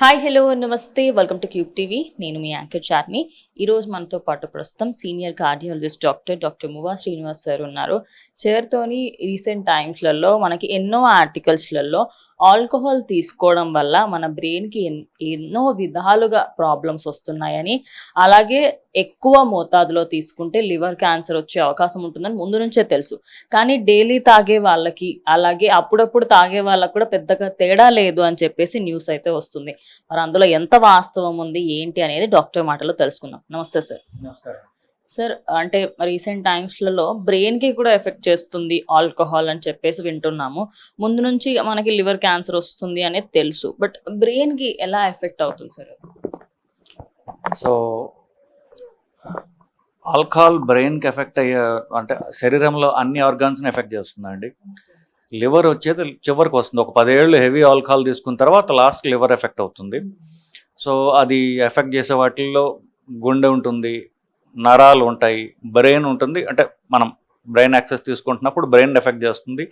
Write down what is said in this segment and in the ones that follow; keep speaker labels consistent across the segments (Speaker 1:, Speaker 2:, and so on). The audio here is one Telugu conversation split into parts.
Speaker 1: హాయ్ హలో నమస్తే వెల్కమ్ టు క్యూబ్ టీవీ. నేను మీ యాంకర్ చార్మి. ఈరోజు మనతో పాటు ప్రస్తుతం senior cardiologist doctor Muvva Srinivas sir ఉన్నారు. సార్తోని రీసెంట్ టైమ్స్లలో మనకి ఎన్నో ఆర్టికల్స్లలో ఆల్కహాల్ తీసుకోవడం వల్ల మన బ్రెయిన్కి ఎన్నో విధాలుగా ప్రాబ్లమ్స్ వస్తున్నాయని, అలాగే ఎక్కువ మోతాదులో తీసుకుంటే లివర్ క్యాన్సర్ వచ్చే అవకాశం ఉంటుందని ముందు నుంచే తెలుసు. కానీ డైలీ తాగే వాళ్ళకి, అలాగే అప్పుడప్పుడు తాగే వాళ్ళకి కూడా పెద్దగా తేడా లేదు అని చెప్పేసి న్యూస్ అయితే వస్తుంది. మరి అందులో ఎంత వాస్తవం ఉంది ఏంటి అనేది డాక్టర్ మాటలో తెలుసుకుందాం. నమస్తే సార్. సార్, అంటే రీసెంట్ టైమ్స్లలో బ్రెయిన్కి కూడా ఎఫెక్ట్ చేస్తుంది ఆల్కహాల్ అని చెప్పేసి వింటున్నాము. ముందు నుంచి మనకి లివర్ క్యాన్సర్ వస్తుంది అనేది తెలుసు, బట్ బ్రెయిన్కి ఎలా ఎఫెక్ట్ అవుతుంది సార్?
Speaker 2: సో ఆల్కహాల్ బ్రెయిన్కి ఎఫెక్ట్ అయ్యే అంటే శరీరంలో అన్ని ఆర్గాన్స్ని ఎఫెక్ట్ చేస్తుందండి. లివర్ వచ్చేది చివరికి వస్తుంది. ఒక 10 ఏళ్ళు హెవీ ఆల్కహాల్ తీసుకున్న తర్వాత లాస్ట్ లివర్ ఎఫెక్ట్ అవుతుంది. సో అది ఎఫెక్ట్ చేసే వాటిల్లో గుండె ఉంటుంది, నరాలు ఉంటాయి, బ్రెయిన్ ఉంటుంది. అంటే మనం బ్రెయిన్ యాక్సెస్ తీసుకుంటున్నప్పుడు బ్రెయిన్ ఎఫెక్ట్ చేస్తుంది.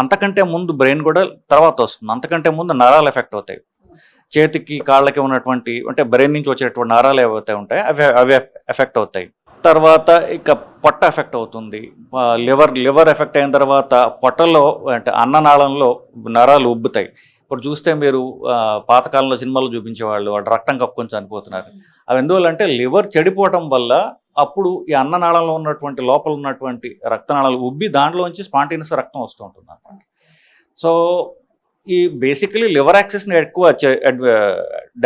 Speaker 2: అంతకంటే ముందు బ్రెయిన్ కూడా తర్వాత వస్తుంది. అంతకంటే ముందు నరాలు ఎఫెక్ట్ అవుతాయి. చేతికి కాళ్ళకి ఉన్నటువంటి అంటే బ్రెయిన్ నుంచి వచ్చేటువంటి నరాలు ఏవైతే ఉంటాయి అవి ఎఫెక్ట్ అవుతాయి. తర్వాత ఇక పొట్ట ఎఫెక్ట్ అవుతుంది. లివర్ ఎఫెక్ట్ అయిన తర్వాత పొట్టలో అంటే అన్ననాళంలో నరాలు ఉబ్బుతాయి. ఇప్పుడు చూస్తే మీరు పాతకాలంలో సినిమాలు చూపించేవాళ్ళు వాడు రక్తం కప్పుకొని చనిపోతున్నారు. అవి ఎందువల్లంటే లివర్ చెడిపోవటం వల్ల అప్పుడు ఈ అన్ననాళంలో ఉన్నటువంటి లోపల ఉన్నటువంటి రక్తనాళాలు ఉబ్బి దాంట్లోంచి స్పాంటేనియస్ రక్తం వస్తూ ఉంటుంది అన్నమాట. సో ఈ బేసికలీ లివర్ యాక్సెస్ని ఎక్కువ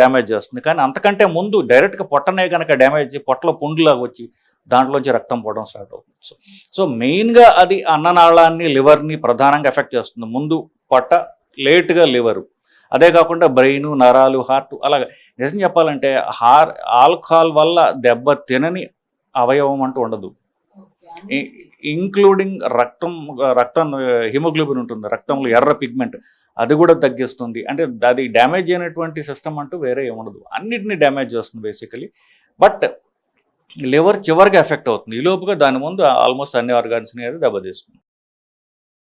Speaker 2: డ్యామేజ్ చేస్తుంది. కానీ అంతకంటే ముందు డైరెక్ట్గా పొట్టనే కనుక డ్యామేజ్ పొట్టలో పుండులాగా వచ్చి దాంట్లోంచి రక్తం పోవడం స్టార్ట్ అవుతుంది. సో మెయిన్గా అది అన్ననాళాన్ని లివర్ని ప్రధానంగా ఎఫెక్ట్ చేస్తుంది. ముందు పొట్ట, లేట్గా లివరు, అదే కాకుండా బ్రెయిన్, నరాలు, హార్ట్. అలాగే నిజం చెప్పాలంటే ఆల్కహాల్ వల్ల దెబ్బ తినని అవయవం అంటూ ఉండదు. ఇంక్లూడింగ్ రక్తం హిమోగ్లోబిన్ ఉంటుంది, రక్తంలో ఎర్ర పిగ్మెంట్, అది కూడా తగ్గిస్తుంది. అంటే అది డ్యామేజ్ అయినటువంటి సిస్టమ్ అంటూ వేరే ఏముండదు, అన్నిటినీ డ్యామేజ్ చేస్తుంది బేసికలీ. బట్ లివర్ చివరికి ఎఫెక్ట్ అవుతుంది. ఈ లోపుగా దాని ముందు ఆల్మోస్ట్ అన్ని ఆర్గాన్స్ని అది దెబ్బతీస్తుంది.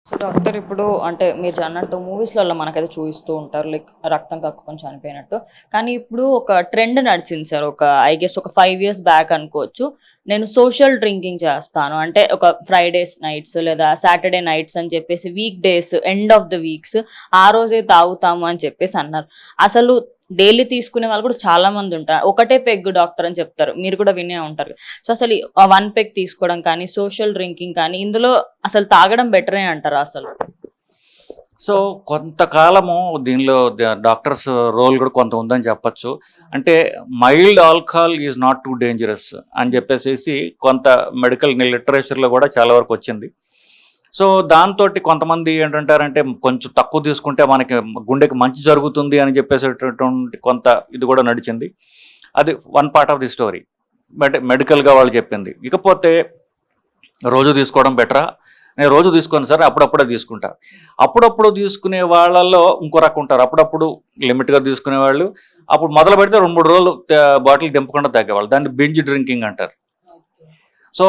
Speaker 1: సో డాక్టర్, ఇప్పుడు అంటే మీరు అన్నట్టు మూవీస్లలో మనకైతే చూపిస్తూ ఉంటారు లైక్ రక్తం కక్కుకొని చనిపోయినట్టు. కానీ ఇప్పుడు ఒక ట్రెండ్ నడిచింది సార్, ఒక 5 years బ్యాక్ అనుకోవచ్చు. నేను సోషల్ డ్రింకింగ్ చేస్తాను అంటే ఒక ఫ్రైడేస్ నైట్స్ లేదా సాటర్డే నైట్స్ అని చెప్పేసి, week days, end of the weeks ఆ రోజే తాగుతాము అని చెప్పేసి అన్నారు. అసలు డైలీ తీసుకునే వాళ్ళు కూడా చాలా మంది ఉంటారు. ఒకటే పెగ్ డాక్టర్ అని చెప్తారు, మీరు కూడా వినే ఉంటారు. సో అసలు 1 పెగ్ తీసుకోవడం కానీ, సోషల్ డ్రింకింగ్ కానీ, ఇందులో అసలు తాగడం బెటరే అంటారా అసలు?
Speaker 2: సో కొంతకాలము దీనిలో డాక్టర్స్ రోల్ కూడా కొంత ఉందని చెప్పచ్చు. అంటే mild alcohol is not too dangerous అని చెప్పేసి కొంత మెడికల్ లిటరేచర్లో కూడా చాలా వరకు వచ్చింది. సో దాంతో కొంతమంది ఏంటంటారంటే కొంచెం తక్కువ తీసుకుంటే మనకి గుండెకి మంచి జరుగుతుంది అని చెప్పేసేటటువంటి కొంత ఇది కూడా నడిచింది. అది one part of the story, but మెడికల్గా వాళ్ళు చెప్పింది. ఇకపోతే రోజు తీసుకోవడం బెటరా? నేను రోజు తీసుకోను సార్, అప్పుడప్పుడే తీసుకుంటా. అప్పుడప్పుడు తీసుకునే వాళ్ళలో ఇంకో రకం ఉంటారు. అప్పుడప్పుడు లిమిట్గా తీసుకునే వాళ్ళు, అప్పుడు మొదలు పెడితే 2-3 రోజులు బాటిల్ దింపకుండా తగ్గేవాళ్ళు. దాన్ని బింజ్ డ్రింకింగ్ అంటారు. సో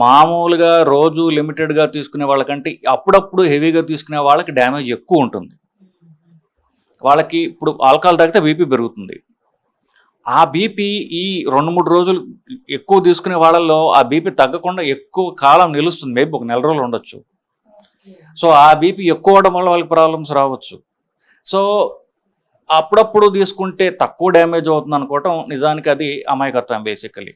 Speaker 2: మామూలుగా రోజు లిమిటెడ్గా తీసుకునే వాళ్ళకంటే అప్పుడప్పుడు హెవీగా తీసుకునే వాళ్ళకి డ్యామేజ్ ఎక్కువ ఉంటుంది. వాళ్ళకి ఇప్పుడు ఆల్కహాల్ తాగితే బీపీ పెరుగుతుంది. ఆ బీపీ ఈ 2-3 రోజులు ఎక్కువ తీసుకునే వాళ్ళల్లో ఆ బీపీ తగ్గకుండా ఎక్కువ కాలం నిలుస్తుంది. మేబీ ఒక 1 రోజులు ఉండొచ్చు. సో ఆ బీపీ ఎక్కువ అవడం వల్ల వాళ్ళకి ప్రాబ్లమ్స్ రావచ్చు. సో అప్పుడప్పుడు తీసుకుంటే తక్కువ డ్యామేజ్ అవుతుంది అనుకోవటం నిజానికి అది అమాయకత్వం బేసికలీ.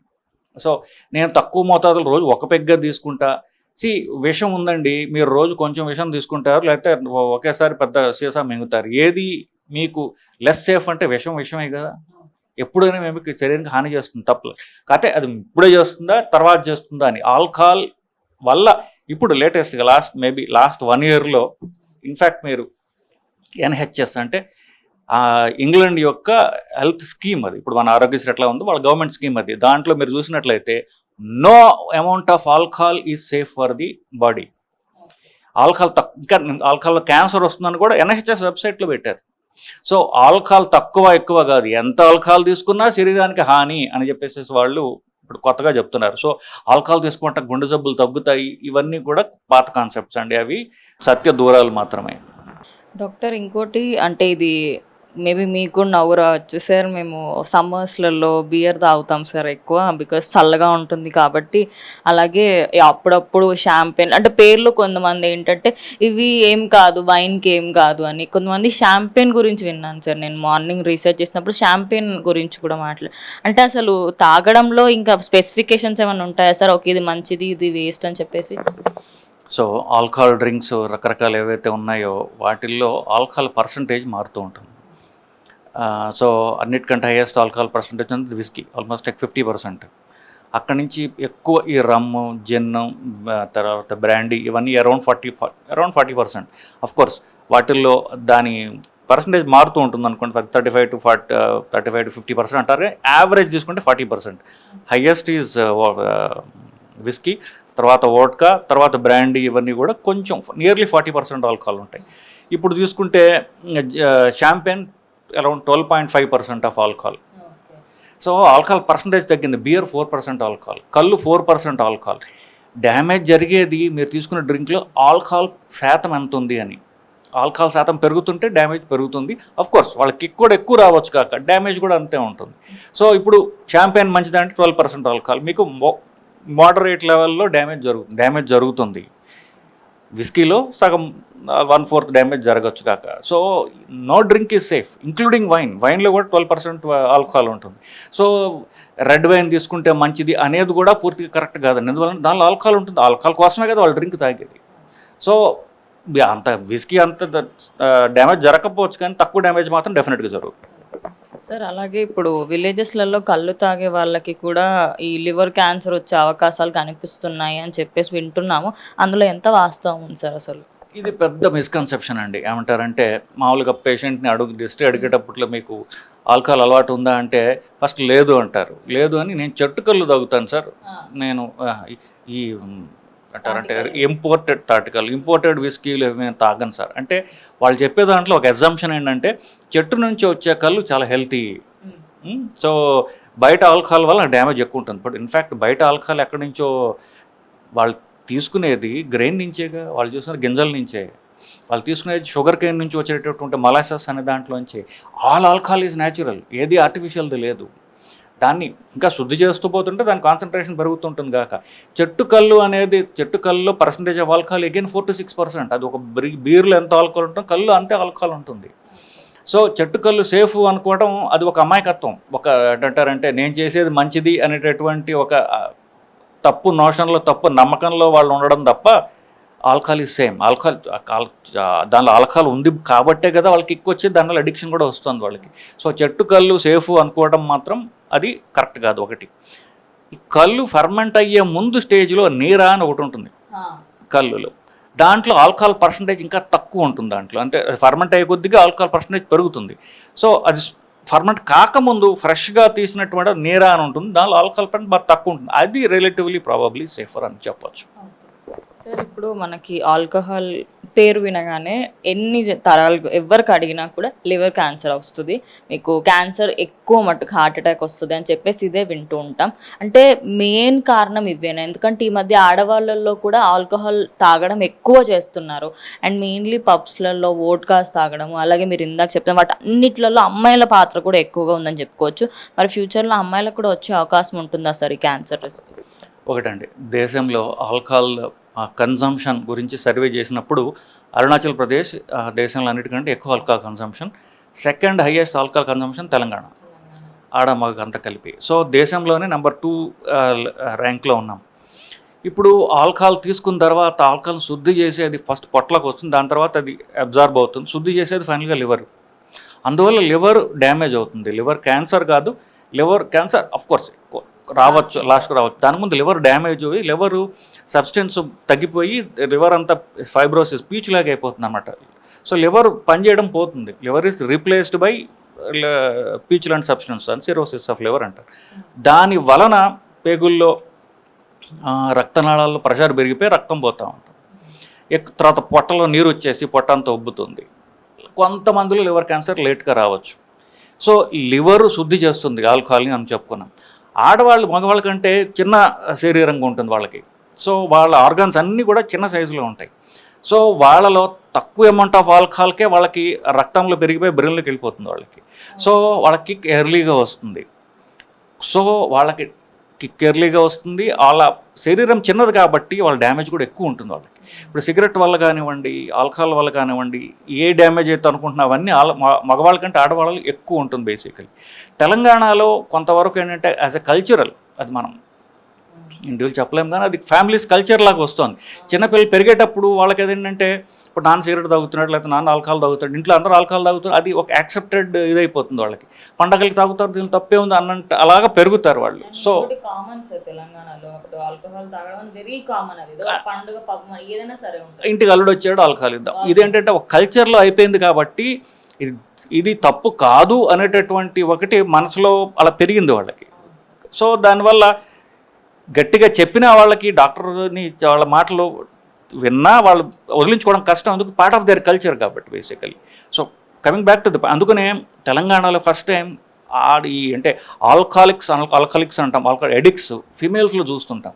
Speaker 2: సో నేను తక్కువ మోతాదులో రోజు ఒక పెగ్గా తీసుకుంటా. విషం ఉందండి, మీరు రోజు కొంచెం విషం తీసుకుంటారు, లేకపోతే ఒకేసారి పెద్ద సీసా మింగుతారు. ఏది మీకు లెస్ సేఫ్ అంటే విషమే కదా. ఎప్పుడైనా మేము శరీరానికి హాని చేస్తుంది, తప్పదు. కాకపోతే అది ఇప్పుడే చేస్తుందా తర్వాత చేస్తుందా అని. ఆల్కహాల్ వల్ల ఇప్పుడు లేటెస్ట్గా లాస్ట్ 1 yearలో ఇన్ఫ్యాక్ట్ మీరు ఎన్హెచ్ఎస్ అంటే ఇంగ్లాండ్ యొక్క హెల్త్ స్కీమ్, అది ఇప్పుడు మన ఆరోగ్యశ్రీ ఎట్లా ఉందో వాళ్ళ గవర్నమెంట్ స్కీమ్ అది. దాంట్లో మీరు చూసినట్లయితే no amount of alcohol is safe for the body. ఇంకా ఆల్కహాల్లో క్యాన్సర్ వస్తుందని కూడా ఎన్హెచ్ఎస్ వెబ్సైట్లో పెట్టారు. సో ఆల్కహాల్ తక్కువ ఎక్కువ కాదు, ఎంత ఆల్కహాల్ తీసుకున్నా శరీరానికి హాని అని చెప్పేసి వాళ్ళు ఇప్పుడు కొత్తగా చెప్తున్నారు. సో ఆల్కహాల్ తీసుకుంటే గుండె జబ్బులు తగ్గుతాయి, ఇవన్నీ కూడా పాత కాన్సెప్ట్స్ అండి. అవి సత్య దూరాలు మాత్రమే.
Speaker 1: డాక్టర్, ఇంకోటి అంటే ఇది మేబీ మీకు కూడా నవ్వు రావచ్చు సార్. మేము సమ్మర్స్లలో బియర్ తాగుతాం సార్ ఎక్కువ, బికాస్ చల్లగా ఉంటుంది కాబట్టి. అలాగే అప్పుడప్పుడు షాంపెన్ అంటే పేర్లు కొంతమంది ఏంటంటే ఇవి ఏం కాదు, వైన్కి ఏం కాదు అని. కొంతమంది షాంపెన్ గురించి విన్నాను సార్, నేను మార్నింగ్ రీసెర్చ్ చేసినప్పుడు షాంపెన్ గురించి కూడా అంటే అసలు తాగడంలో ఇంకా స్పెసిఫికేషన్స్ ఏమైనా ఉంటాయా సార్? ఓకే, ఇది మంచిది, ఇది వేస్ట్ అని చెప్పేసి.
Speaker 2: సో ఆల్కహాల్ డ్రింక్స్ రకరకాలు ఏవైతే ఉన్నాయో వాటిల్లో ఆల్కహాల్ పర్సంటేజ్ మారుతూ ఉంటుంది. సో అన్నిటికంటే హైయెస్ట్ ఆల్కహాల్ పర్సంటేజ్ అనేది విస్కీ, ఆల్మోస్ట్ 50%. అక్కడి నుంచి ఎక్కువ ఈ రమ్ము, జిన్ను, తర్వాత బ్రాండీ, ఇవన్నీ అరౌండ్ 40%. అఫ్కోర్స్ వాటిల్లో దాని పర్సంటేజ్ మారుతూ ఉంటుంది అనుకోండి. 35 to 50% అంటారు. యావరేజ్ తీసుకుంటే 40%. హైయెస్ట్ ఈజ్ విస్కీ, తర్వాత వోడ్కా, తర్వాత బ్రాండీ, ఇవన్నీ కూడా కొంచెం నియర్లీ 40% ఆల్కహాల్ ఉంటాయి. ఇప్పుడు తీసుకుంటే champagne around 12.5% of alcohol. So alcohol percentage తగ్గింది. బియర్ 4% ఆల్కహాల్, కళ్ళు 4% ఆల్కహాల్. డ్యామేజ్ జరిగేది మీరు తీసుకున్న డ్రింక్లో ఆల్కహాల్ శాతం ఎంత ఉంది అని. ఆల్కహాల్ శాతం పెరుగుతుంటే డ్యామేజ్ పెరుగుతుంది. అఫ్కోర్స్ వాళ్ళకి కిక్ కూడా ఎక్కువ రావచ్చు కాక డ్యామేజ్ కూడా అంతే ఉంటుంది. సో ఇప్పుడు షాంపెన్ మంచిదంటే 12% ఆల్కహాల్, మీకు మోడరేట్ లెవెల్లో డ్యామేజ్ జరుగుతుంది. విస్కీలో సగం 1/4 డ్యామేజ్ జరగచ్చు కాక. So no drink is safe, including వైన్లో కూడా 12% ఆల్కహాల్ ఉంటుంది. సో రెడ్ వైన్ తీసుకుంటే మంచిది అనేది కూడా పూర్తిగా కరెక్ట్ కాదండి. ఎందువల్ల దానిలో ఆల్కహాల్ ఉంటుంది. ఆల్కహాల్ కోసమే కదా వాళ్ళు డ్రింక్ తాగేది. సో అంత విస్కీ అంత డ్యామేజ్ జరగకపోవచ్చు, కానీ తక్కువ డ్యామేజ్ మాత్రం డెఫినెట్గా జరుగుతుంది
Speaker 1: సార్. అలాగే ఇప్పుడు విలేజెస్లలో కళ్ళు తాగే వాళ్ళకి కూడా ఈ లివర్ క్యాన్సర్ వచ్చే అవకాశాలు కనిపిస్తున్నాయి అని చెప్పేసి వింటున్నాము. అందులో ఎంత వాస్తవం ఉంది సార్ అసలు?
Speaker 2: ఇది పెద్ద మిస్కన్సెప్షన్ అండి. ఏమంటారంటే మామూలుగా పేషెంట్ని అడిగేటప్పట్లో మీకు ఆల్కహాల్ అలవాటు ఉందా అంటే ఫస్ట్ లేదు అంటారు. లేదు అని నేను చెట్టు కళ్ళు తాగుతాను సార్, నేను ఈ అంటారంటే ఇంపోర్టెడ్ విస్కీలు నేను తాగను సార్ అంటే. వాళ్ళు చెప్పే దాంట్లో ఒక ఎగ్జంప్షన్ ఏంటంటే చెట్టు నుంచి వచ్చే కళ్ళు చాలా హెల్తీ. సో బయట ఆల్కహాల్ వల్ల డ్యామేజ్ ఎక్కువ ఉంటుంది. బట్ ఇన్ఫ్యాక్ట్ బయట ఆల్కహాల్ ఎక్కడి నుంచో వాళ్ళు తీసుకునేది గ్రెయిన్ నుంచేగా, వాళ్ళు చూసిన గింజల నుంచే. వాళ్ళు తీసుకునేది షుగర్ కేన్ నుంచి వచ్చేటటువంటి మొలాసెస్ అనే దాంట్లోంచి. ఆల్ ఆల్కహాల్ ఈజ్ న్యాచురల్, ఏది ఆర్టిఫిషియల్ది లేదు. దాన్ని ఇంకా శుద్ధి చేస్తూ పోతుంటే దాని కాన్సన్ట్రేషన్ పెరుగుతుంటుంది కాక. చెట్టు కళ్ళులో percentage of alcohol again 4 to 6%. అది ఒక బీర్లో ఎంత ఆల్కహాల్ ఉంటుందో కళ్ళు అంతే ఆల్కహాల్ ఉంటుంది. సో చెట్టు కళ్ళు సేఫ్ అనుకోవడం అది ఒక అమాయకత్వం. ఒక ఏంటంటారంటే నేను చేసేది మంచిది అనేటటువంటి ఒక తప్పు నోషన్లో, తప్పు నమ్మకంలో వాళ్ళు ఉండడం తప్ప ఆల్కహాల్ ఈజ్ సేమ్. దానిలో ఆల్కహాల్ ఉంది కాబట్టే కదా వాళ్ళకి ఎక్కువ వచ్చి దానివల్ల అడిక్షన్ కూడా వస్తుంది వాళ్ళకి. సో చెట్టు కళ్ళు సేఫ్ అనుకోవడం మాత్రం అది కరెక్ట్ కాదు. ఒకటి, ఈ కళ్ళు ఫర్మెంట్ అయ్యే ముందు స్టేజ్లో నీరా అని ఒకటి ఉంటుంది కళ్ళులో. దాంట్లో ఆల్కహాల్ పర్సంటేజ్ ఇంకా తక్కువ ఉంటుంది. దాంట్లో అంటే ఫర్మెంట్ అయ్యే కొద్దిగా ఆల్కహాల్ పర్సంటేజ్ పెరుగుతుంది. సో అది ఫర్మెంట్ కాకముందు ఫ్రెష్గా తీసినటువంటి నీరా అని ఉంటుంది, దానిలో ఆల్కహాల్ పర్సెంట్ బాగా తక్కువ ఉంటుంది. అది రిలేటివ్లీ ప్రాబబ్లీ సేఫర్ అని చెప్పొచ్చు.
Speaker 1: సార్ ఇప్పుడు మనకి ఆల్కహాల్ పేరు వినగానే ఎన్ని తరాలు ఎవరికి అడిగినా కూడా లివర్ క్యాన్సర్ వస్తుంది, మీకు క్యాన్సర్ ఎక్కువ మట్టుకు హార్ట్ అటాక్ వస్తుంది అని చెప్పేసి ఇదే వింటూ ఉంటాం. అంటే మెయిన్ కారణం ఇవేనా? ఎందుకంటే ఈ మధ్య ఆడవాళ్ళల్లో కూడా ఆల్కహాల్ తాగడం ఎక్కువ చేస్తున్నారు. అండ్ మెయిన్లీ పబ్స్లలో వోడ్కాస్ తాగడం, అలాగే మీరు ఇందాక చెప్తాం వాటి అన్నిట్లలో అమ్మాయిల పాత్ర కూడా ఎక్కువగా ఉందని చెప్పుకోవచ్చు. మరి ఫ్యూచర్లో అమ్మాయిలకు కూడా వచ్చే అవకాశం ఉంటుందా సార్ ఈ క్యాన్సర్ రిస్క్?
Speaker 2: ఒకటండి, దేశంలో ఆల్కహాల్ కన్జంప్షన్ గురించి సర్వే చేసినప్పుడు అరుణాచల్ ప్రదేశ్ దేశంలో అన్నిటికంటే ఎక్కువ alcohol consumption, second highest alcohol consumption Telangana, ఆడ మగ అంతా కలిపి. సో దేశంలోనే నెంబర్ 2 ర్యాంక్లో ఉన్నాం. ఇప్పుడు ఆల్కహాల్ తీసుకున్న తర్వాత ఆల్కహాల్ శుద్ధి చేసేది ఫస్ట్ పొట్టలోకి వస్తుంది, దాని తర్వాత అది అబ్జార్బ్ అవుతుంది, శుద్ధి చేసేది ఫైనల్గా లివర్. అందువల్ల లివర్ డ్యామేజ్ అవుతుంది. లివర్ క్యాన్సర్ కాదు, లివర్ క్యాన్సర్ అఫ్కోర్స్ రావచ్చు, లాస్ట్కి రావచ్చు. దాని ముందు లివర్ డ్యామేజ్ అయ్యి లివరు సబ్స్టెన్స్ తగ్గిపోయి లివర్ అంతా ఫైబ్రోసిస్ పీచ్ లాగా అయిపోతుంది అన్నమాట. సో లివర్ పనిచేయడం పోతుంది. Liver is replaced by peach లాంటి సబ్స్టెన్స్ అని సిరోసిస్ ఆఫ్ లివర్ అంటారు. దాని వలన పేగుల్లో రక్తనాళాల్లో ప్రెషర్ పెరిగిపోయి రక్తం పోతూ ఉంటుంది. తర్వాత పొట్టలో నీరు వచ్చేసి పొట్ట అంతా ఉబ్బుతుంది. కొంతమందిలో లివర్ క్యాన్సర్ లేట్గా రావచ్చు. సో లివరు శుద్ధి చేస్తుంది ఆల్కహాల్ని అని చెప్పుకున్నాం. ఆడవాళ్ళు మగవాళ్ళ కంటే చిన్న శరీరంగా ఉంటుంది వాళ్ళకి. సో వాళ్ళ ఆర్గాన్స్ అన్నీ కూడా చిన్న సైజులో ఉంటాయి. సో వాళ్ళలో తక్కువ అమౌంట్ ఆఫ్ ఆల్కహాల్కే వాళ్ళకి రక్తంలో పెరిగిపోయి బ్రెయిన్లోకి వెళ్ళిపోతుంది వాళ్ళకి. సో వాళ్ళకి కిక్ ఎర్లీగా వస్తుంది. సో వాళ్ళకి కిక్ ఎర్లీగా వస్తుంది. వాళ్ళ శరీరం చిన్నది కాబట్టి వాళ్ళ డ్యామేజ్ కూడా ఎక్కువ ఉంటుంది వాళ్ళకి. ఇప్పుడు సిగరెట్ వల్ల కానివ్వండి, ఆల్కహాల్ వల్ల కానివ్వండి, ఏ డ్యామేజ్ అయితే అనుకుంటున్నా అవన్నీ మగవాళ్ళ కంటే ఆడవాళ్ళు ఎక్కువ ఉంటుంది బేసికలీ. తెలంగాణలో కొంతవరకు ఏంటంటే యాజ్ ఎ కల్చరల్, అది మనం ఇండివిజువల్ చెప్పలేము కానీ అది ఫ్యామిలీస్ కల్చర్ లాగా వస్తుంది. చిన్నపిల్లలు పెరిగేటప్పుడు వాళ్ళకి ఏంటంటే ఇప్పుడు నాన్న సిగరెట్ తాగుతున్నాడు, లేకపోతే నాన్న ఆల్కహాల్ తాగుతాడు, ఇంట్లో అందరూ ఆల్కహాల్ తాగుతారు, అది ఒక యాక్సెప్టెడ్ ఇదైపోతుంది వాళ్ళకి. పండగలకి తాగుతారు, దీని తప్పే ఉంది అన్నంటే అలాగా పెరుగుతారు వాళ్ళు. సో
Speaker 1: కామన్ సార్ తెలంగాణలో అప్పుడు ఆల్కహాల్ తాగడం వెరీ కామన్. అది పండుగ పాపం ఏదైనా సరే
Speaker 2: ఇంటికి అల్లుడు వచ్చాడు ఆల్కహాల్ ఇద్దాం, ఇదేంటంటే ఒక కల్చర్లో అయిపోయింది కాబట్టి ఇది తప్పు కాదు అనేటటువంటి ఒకటి మనసులో అలా పెరిగింది వాళ్ళకి. సో దానివల్ల గట్టిగా చెప్పిన వాళ్ళకి డాక్టర్ని వాళ్ళ మాటలు విన్నా వాళ్ళు వదిలించుకోవడం కష్టం, అందుకు పార్ట్ ఆఫ్ దేర్ కల్చర్ కాబట్టి basically. So coming back to అందుకనే తెలంగాణలో ఫస్ట్ టైం అంటే ఆల్కహాలిక్స్ అంటాం, ఆల్కహాల్ ఎడిక్ట్స్ ఫీమేల్స్లో చూస్తుంటాం.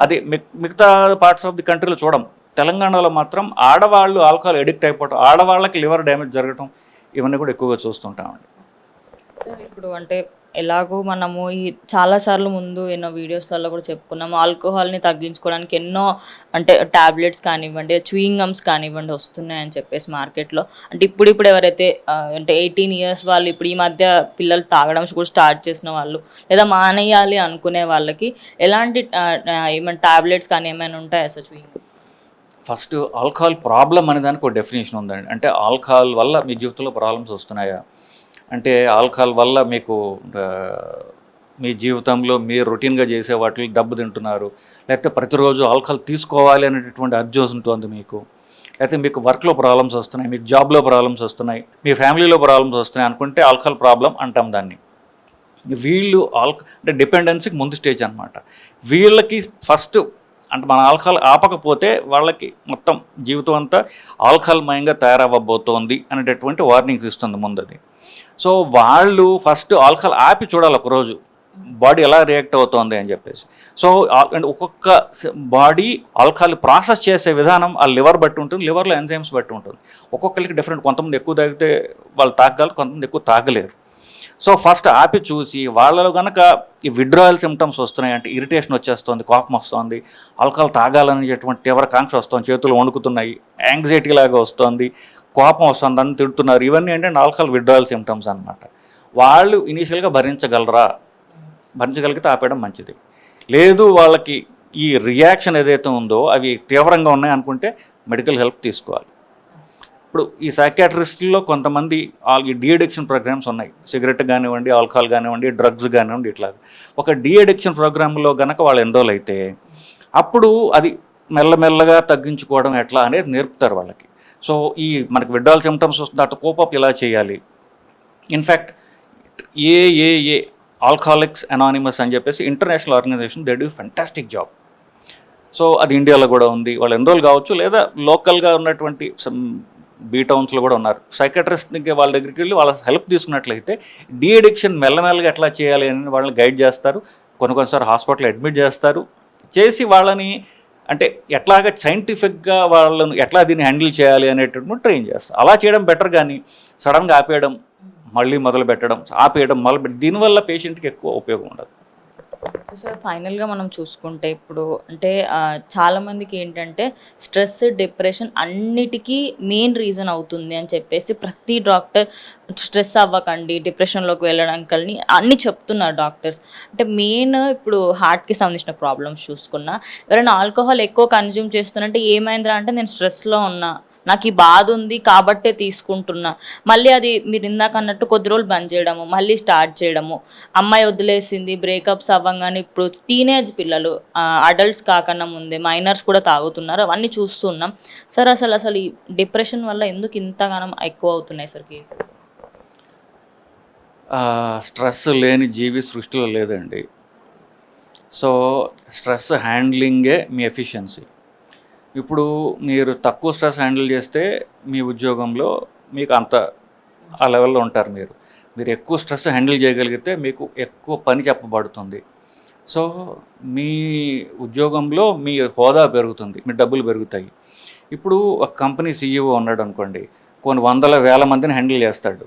Speaker 2: అది మిగతా పార్ట్స్ ఆఫ్ ది కంట్రీలో చూడం. తెలంగాణలో మాత్రం ఆడవాళ్ళు ఆల్కహాల్ ఎడిక్ట్ అయిపోవడం, ఆడవాళ్ళకి లివర్ డ్యామేజ్ జరగడం, ఇవన్నీ కూడా ఎక్కువగా చూస్తుంటామండి.
Speaker 1: సార్ ఇప్పుడు అంటే ఎలాగో మనము ఈ చాలాసార్లు ముందు ఎన్నో వీడియోస్లలో కూడా చెప్పుకున్నాము, ఆల్కహాల్ని తగ్గించుకోవడానికి ఎన్నో అంటే టాబ్లెట్స్ కానివ్వండి, చూయింగ్ గమ్స్ కానివ్వండి వస్తున్నాయని చెప్పేసి మార్కెట్లో. అంటే ఇప్పుడు ఎవరైతే అంటే 18 years వాళ్ళు ఇప్పుడు ఈ మధ్య పిల్లలు తాగడం కూడా స్టార్ట్ చేసిన వాళ్ళు, లేదా మానేయాలి అనుకునే వాళ్ళకి ఎలాంటి ఏమైనా టాబ్లెట్స్ కానీ ఏమైనా ఉంటాయా sir chewing?
Speaker 2: First alcohol problem అనే దానికి ఒక డెఫినేషన్ ఉందండి. అంటే ఆల్కహాల్ వల్ల మీ జీవితంలో ప్రాబ్లమ్స్ వస్తున్నాయా, అంటే ఆల్కహాల్ వల్ల మీకు మీ జీవితంలో మీరు రొటీన్గా చేసే వాటిని దెబ్బతింటున్నారు, లేకపోతే ప్రతిరోజు ఆల్కహాల్ తీసుకోవాలి అనేటటువంటి అర్జోస్ ఉంటుంది మీకు, లేకపోతే మీకు వర్క్లో ప్రాబ్లమ్స్ వస్తున్నాయి, మీకు జాబ్లో ప్రాబ్లమ్స్ వస్తున్నాయి, మీ ఫ్యామిలీలో ప్రాబ్లమ్స్ వస్తున్నాయి అనుకుంటే ఆల్కహాల్ ప్రాబ్లం అంటాం దాన్ని. వీళ్ళు అంటే డిపెండెన్సీకి ముందు స్టేజ్ అనమాట. వీళ్ళకి ఫస్ట్ అంటే మన ఆల్కహాల్ ఆపకపోతే వాళ్ళకి మొత్తం జీవితం అంతా ఆల్కహాల్ మయంగా తయారవ్వబోతోంది అనేటటువంటి వార్నింగ్స్ ఇస్తుంది ముందది. సో వాళ్ళు ఫస్ట్ ఆల్కహాల్ ఆపి చూడాలి ఒకరోజు బాడీ ఎలా రియాక్ట్ అవుతుంది అని చెప్పేసి. సో ఒక్కొక్క బాడీ ఆల్కహాల్ ప్రాసెస్ చేసే విధానం ఆ లివర్ బట్టి ఉంటుంది, లివర్లో ఎంజైమ్స్ బట్టి ఉంటుంది. ఒక్కొక్కరికి డిఫరెంట్, కొంతమంది ఎక్కువ తాగితే వాళ్ళు తాగగలరు, కొంతమంది ఎక్కువ తాగలేరు. సో ఫస్ట్ ఆపి చూసి వాళ్ళలో కనుక ఈ విడ్రాయల్ సిమ్టమ్స్ వస్తున్నాయి, అంటే ఇరిటేషన్ వచ్చేస్తుంది, కోపం వస్తుంది, ఆల్కహాల్ తాగాలనేటువంటి తీవ్రకాంక్ష వస్తుంది, చేతులు వణుకుతున్నాయి, యాంగ్జైటీ లాగా వస్తుంది, కోపం వస్తుంది, అని తిడుతున్నారు, ఇవన్నీ ఏంటంటే ఆల్కహాల్ విడ్రాయల్ సిమ్టమ్స్ అనమాట. వాళ్ళు ఇనీషియల్గా భరించగలిగితే ఆపేయడం మంచిది. లేదు వాళ్ళకి ఈ రియాక్షన్ ఏదైతే ఉందో అవి తీవ్రంగా ఉన్నాయి అనుకుంటే మెడికల్ హెల్ప్ తీసుకోవాలి. ఇప్పుడు ఈ సైకాట్రిస్టుల్లో కొంతమంది ఈ డీ అడిక్షన్ ప్రోగ్రామ్స్ ఉన్నాయి, సిగరెట్ కానివ్వండి, ఆల్కహాల్ కానివ్వండి, డ్రగ్స్ కానివ్వండి, ఇట్లా ఒక డీ అడిక్షన్ ప్రోగ్రాంలో కనుక వాళ్ళు ఎన్రోల్ అయితే అప్పుడు అది మెల్లమెల్లగా తగ్గించుకోవడం ఎట్లా అనేది నేర్పుతారు వాళ్ళకి. సో ఈ మనకి విడ్రాల్ సిమ్టమ్స్ వస్తుంది, అటు కోపప్ ఎలా చేయాలి. ఇన్ఫ్యాక్ట్ ఏ ఆల్కహాలిక్స్ అనానిమస్ అని చెప్పేసి international organisation, they do fantastic job. So అది ఇండియాలో కూడా ఉంది, వాళ్ళు ఎన్రోల్ కావచ్చు, లేదా లోకల్గా ఉన్నటువంటి బీ టౌన్స్లో కూడా ఉన్నారు. సైకాట్రిస్ట్కి వాళ్ళ దగ్గరికి వెళ్ళి వాళ్ళ హెల్ప్ తీసుకున్నట్లయితే డీ అడిక్షన్ మెల్లమెల్లగా ఎట్లా చేయాలి అని వాళ్ళని గైడ్ చేస్తారు. కొన్నిసార్లు హాస్పిటల్ అడ్మిట్ చేస్తారు, చేసి వాళ్ళని అంటే ఎట్లాగా సైంటిఫిక్గా వాళ్ళను ఎట్లా దీన్ని హ్యాండిల్ చేయాలి అనేటటువంటి ట్రైన్ చేస్తారు. అలా చేయడం బెటర్, కానీ సడన్గా ఆపేయడం, మళ్ళీ మొదలు పెట్టడం, ఆపేయడం, దీనివల్ల పేషెంట్కి ఎక్కువ ఉపయోగం ఉండదు.
Speaker 1: సార్ ఫైనల్గా మనం చూసుకుంటే ఇప్పుడు అంటే చాలామందికి ఏంటంటే స్ట్రెస్, డిప్రెషన్ అన్నిటికీ మెయిన్ రీజన్ అవుతుంది అని చెప్పేసి ప్రతి డాక్టర్ స్ట్రెస్ అవ్వకండి, డిప్రెషన్లోకి వెళ్ళడానికి అన్నీ చెప్తున్నారు డాక్టర్స్. అంటే మెయిన్ ఇప్పుడు హార్ట్కి సంబంధించిన ప్రాబ్లమ్స్ చూసుకున్నా, ఎవరైనా ఆల్కహాల్ ఎక్కువ కన్జ్యూమ్ చేస్తున్నట్టే ఏమైందిరా అంటే నేను స్ట్రెస్లో ఉన్నా, నాకు ఈ బాధ ఉంది కాబట్టే తీసుకుంటున్నా, మళ్ళీ అది మీరు ఇందాక అన్నట్టు కొద్ది రోజులు బంద్ చేయడము, మళ్ళీ స్టార్ట్ చేయడము, అమ్మాయి వదిలేసింది, బ్రేకప్స్ అవ్వగానే ఇప్పుడు టీనేజ్ పిల్లలు, అడల్ట్స్ కాకన్నా ముందే మైనర్స్ కూడా తాగుతున్నారు, అవన్నీ చూస్తున్నాం. సార్ అసలు ఈ డిప్రెషన్ వల్ల ఎందుకు ఇంతగానం ఎక్కువ అవుతున్నాయి సార్ కేసెస్?
Speaker 2: స్ట్రెస్ లేని జీవి సృష్టిలో లేదండి. సో స్ట్రెస్ హ్యాండ్లింగే మీ ఎఫిషియన్సీ. ఇప్పుడు మీరు తక్కువ స్ట్రెస్ హ్యాండిల్ చేస్తే మీ ఉద్యోగంలో మీకు ఆ లెవెల్లో ఉంటారు. మీరు ఎక్కువ స్ట్రెస్ హ్యాండిల్ చేయగలిగితే మీకు ఎక్కువ పని చెప్పబడుతుంది. సో మీ ఉద్యోగంలో మీ హోదా పెరుగుతుంది, మీ డబ్బులు పెరుగుతాయి. ఇప్పుడు ఒక కంపెనీ సీఈఓ ఉన్నాడు అనుకోండి, కొన్ని వందల వేల మందిని హ్యాండిల్ చేస్తాడు.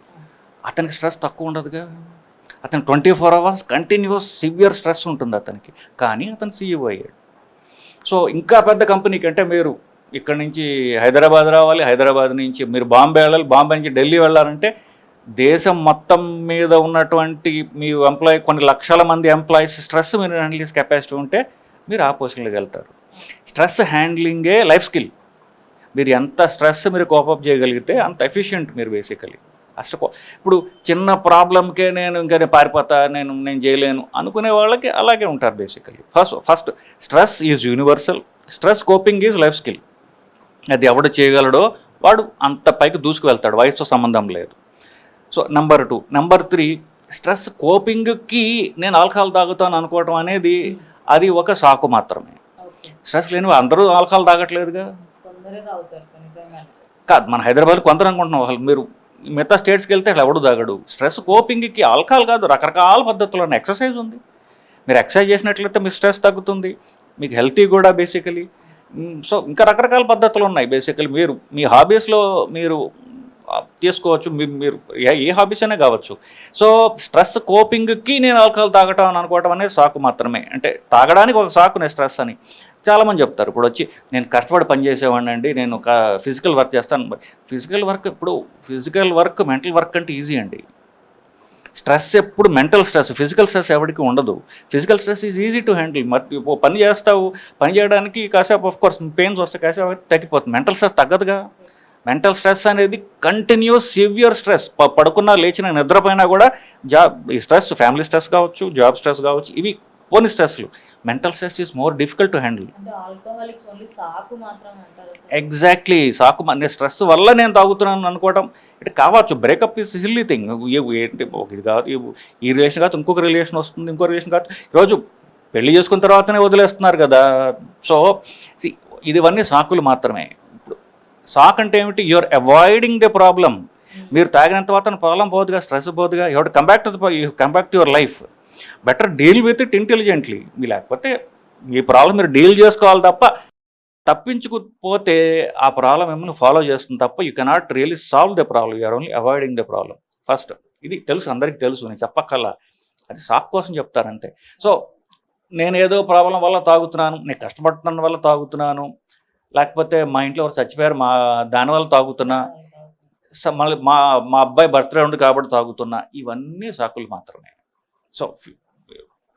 Speaker 2: అతనికి స్ట్రెస్ తక్కువ ఉండదుగా. అతను 24 అవర్స్ కంటిన్యూస్ సివియర్ స్ట్రెస్ ఉంటుంది అతనికి, కానీ అతను సీఈఓ అయ్యాడు. సో ఇంకా పెద్ద కంపెనీకి అంటే మీరు ఇక్కడ నుంచి హైదరాబాద్ రావాలి, హైదరాబాద్ నుంచి మీరు బాంబే వెళ్ళాలి, బాంబే నుంచి ఢిల్లీ వెళ్ళాలంటే దేశం మొత్తం మీద ఉన్నటువంటి మీ ఎంప్లాయీ కొన్ని లక్షల మంది ఎంప్లాయీస్ స్ట్రెస్ మీరు హ్యాండిల్ చేసే కెపాసిటీ ఉంటే మీరు ఆ పొజిషన్లోకి వెళ్తారు. స్ట్రెస్ హ్యాండ్లింగే లైఫ్ స్కిల్. మీరు ఎంత స్ట్రెస్ మీరు కోపప్ చేయగలిగితే అంత ఎఫిషియెంట్ మీరు బేసికలీ. అసలు ఇప్పుడు చిన్న ప్రాబ్లంకే నేను పారిపోతా, నేను చేయలేను అనుకునే వాళ్ళకి అలాగే ఉంటారు basically. First stress is universal, stress coping is life skill. అది ఎవడు చేయగలడో వాడు అంత పైకి దూసుకు వెళ్తాడు, వయసుతో సంబంధం లేదు. So number 2. నెంబర్ 3, స్ట్రెస్ కోపింగ్కి నేను ఆల్కహాల్ తాగుతాను అనుకోవటం అనేది అది ఒక సాకు మాత్రమే. స్ట్రెస్ లేని అందరూ ఆల్కహాల్ తాగట్లేదుగా. కాదు, మన హైదరాబాద్ కొందరు అనుకుంటున్నాం, అసలు మీరు మిగతా స్టేట్స్కి వెళ్తే అసలు ఎవడు తాగడు. స్ట్రెస్ కోపింగ్కి ఆల్కహాల్ కాదు, రకరకాల పద్ధతుల్లో ఎక్సర్సైజ్ ఉంది. మీరు ఎక్సర్సైజ్ చేసినట్లయితే మీ స్ట్రెస్ తగ్గుతుంది, మీకు హెల్తీ కూడా బేసికలీ. సో ఇంకా రకరకాల పద్ధతులు ఉన్నాయి బేసికలీ. మీరు మీ హాబీస్లో మీరు తీసుకోవచ్చు, మీరు ఏ హాబీస్ అయినా కావచ్చు. సో స్ట్రెస్ కోపింగ్కి నేను ఆల్కహాల్ తాగటం అని అనుకోవటం అనేది సాకు మాత్రమే. అంటే తాగడానికి ఒక సాకు నేను స్ట్రెస్ అని చాలామంది చెప్తారు. ఇప్పుడు వచ్చి నేను కష్టపడి పని చేసేవాడిని అండి, నేను ఒక ఫిజికల్ వర్క్ చేస్తాను. ఫిజికల్ వర్క్ మెంటల్ వర్క్ అంటే ఈజీ అండి. స్ట్రెస్ ఎప్పుడు మెంటల్ స్ట్రెస్, ఫిజికల్ స్ట్రెస్ ఎవరికి ఉండదు. Physical stress is easy to handle. మరి పని చేస్తావు, పని చేయడానికి కాసేపు ఆఫ్ కోర్స్ పెయిన్స్ వస్తే కాసేపు తగ్గిపోతుంది. మెంటల్ స్ట్రెస్ తగ్గదుగా. మెంటల్ స్ట్రెస్ అనేది కంటిన్యూస్ సివియర్ స్ట్రెస్. పడుకున్నా లేచిన నిద్రపోయినా కూడా ఈ స్ట్రెస్, ఫ్యామిలీ స్ట్రెస్ కావచ్చు, జాబ్ స్ట్రెస్ కావచ్చు, ఇవి పోని స్ట్రెస్లు. Mental stress is more difficult to handle. Exactly, సాకు. నేను స్ట్రెస్ వల్ల నేను తాగుతున్నాను అనుకోవడం ఇటు కావచ్చు. Breakup is silly thing. ఏంటి ఇది కాదు, ఈ రిలేషన్ కాదు ఇంకొక రిలేషన్ వస్తుంది, ఇంకో రిలేషన్ కాదు. ఈరోజు పెళ్లి చేసుకున్న తర్వాతనే వదిలేస్తున్నారు కదా. సో ఇవన్నీ సాకులు మాత్రమే. ఇప్పుడు సాక్ అంటే ఏమిటి? You're avoiding the problem. మీరు తాగినంత తర్వాత ప్రాబ్లం పోదుగా, స్ట్రెస్ పోదుగా. You have to come back to your life. Better deal with it intelligently. లేకపోతే మీ ప్రాబ్లం మీరు డీల్ చేసుకోవాలి తప్ప, తప్పించుకుపోతే ఆ ప్రాబ్లం ఏమైనా ఫాలో చేస్తుంది తప్ప you cannot really solve the problem. You're only avoiding the problem. First ఇది తెలుసు, అందరికీ తెలుసు, నేను చెప్పక్కల్లా. అది సాక్ కోసం చెప్తారంతే. సో నేను ఏదో ప్రాబ్లం వల్ల తాగుతున్నాను, నేను కష్టపడుతున్న వల్ల తాగుతున్నాను, లేకపోతే మా ఇంట్లో ఎవరు చచ్చిపోయారు దానివల్ల తాగుతున్నా, మళ్ళీ మా అబ్బాయి బర్త్డే ఉంది కాబట్టి తాగుతున్నా, ఇవన్నీ సాకులు మాత్రమే. So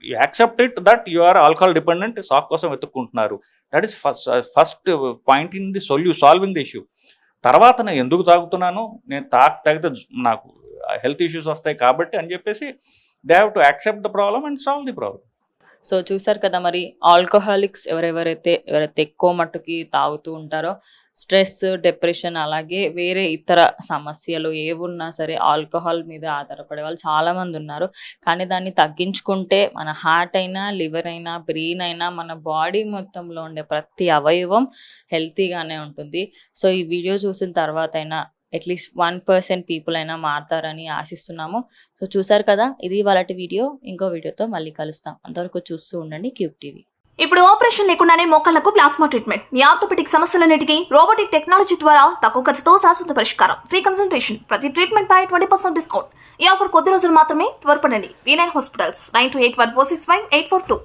Speaker 2: you accept it that you are alcohol dependent. సాక్ కోసం వెతుక్కుంటున్నారు. That is first point in the solving the issue. తర్వాత నేను ఎందుకు తాగుతున్నాను, నేను తాగితే నాకు హెల్త్ ఇష్యూస్ వస్తాయి కాబట్టి అని చెప్పేసి they have to accept the problem and solve the problem.
Speaker 1: So చూసారు కదా, మరి ఆల్కహాలిక్స్ ఎవరైతే ఎక్కువ మట్టుకి తాగుతూ ఉంటారో స్ట్రెస్, డిప్రెషన్, అలాగే వేరే ఇతర సమస్యలు ఏవున్నా సరే ఆల్కహాల్ మీద ఆధారపడే వాళ్ళు చాలామంది ఉన్నారు. కానీ దాన్ని తగ్గించుకుంటే మన హార్ట్ అయినా, లివర్ అయినా, బ్రెయిన్ అయినా, మన బాడీ మొత్తంలో ఉండే ప్రతి అవయవం హెల్తీగానే ఉంటుంది. సో ఈ వీడియో చూసిన తర్వాత అయినా అట్లీస్ట్ 1% పీపుల్ అయినా మారుతారని ఆశిస్తున్నాము. సో చూసారు కదా, ఇది వాళ్ళటి వీడియో. ఇంకో వీడియోతో మళ్ళీ కలుస్తాం. అంతవరకు చూస్తూ ఉండండి క్యూబ్ టీవీ.
Speaker 3: ఇప్పుడు ఆపరేషన్ లేకుండానే మోకాళ్లకు ప్లాస్మా ట్రీట్మెంట్. మీ ఆర్థోపెడిక్ సమస్యలన్నిటికీ రోబోటిక్ టెక్నాలజీ ద్వారా తక్కువ ఖర్చుతో శాశ్వత పరిష్కారం. Free consultation. ప్రతి ట్రీట్మెంట్ పై 20% డిస్కౌంట్. ఈ ఆఫర్ కొద్ది రోజులు మాత్రమే. త్వరపడండి. V9 hospitals 9281465842.